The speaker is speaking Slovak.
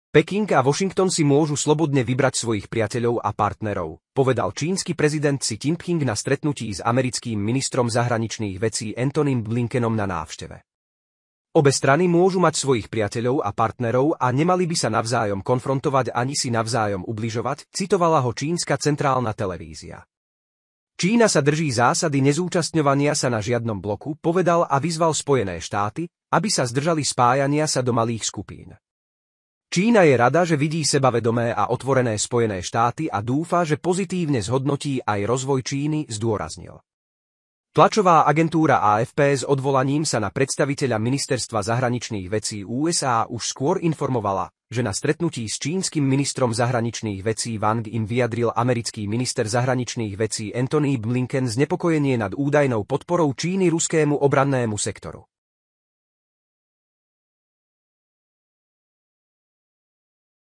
Peking a Washington si môžu slobodne vybrať svojich priateľov a partnerov, povedal čínsky prezident Xi Jinping na stretnutí s americkým ministrom zahraničných vecí Antonym Blinkenom na návšteve. Obe strany môžu mať svojich priateľov a partnerov a nemali by sa navzájom konfrontovať ani si navzájom ubližovať, citovala ho čínska centrálna televízia. Čína sa drží zásady nezúčastňovania sa na žiadnom bloku, povedal a vyzval Spojené štáty, aby sa zdržali spájania sa do malých skupín. Čína je rada, že vidí sebavedomé a otvorené Spojené štáty a dúfa, že pozitívne zhodnotí aj rozvoj Číny, zdôraznil. Tlačová agentúra AFP s odvolaním sa na predstaviteľa ministerstva zahraničných vecí USA už skôr informovala, že na stretnutí s čínskym ministrom zahraničných vecí Wang im vyjadril americký minister zahraničných vecí Antony Blinken znepokojenie nad údajnou podporou Číny ruskému obrannému sektoru.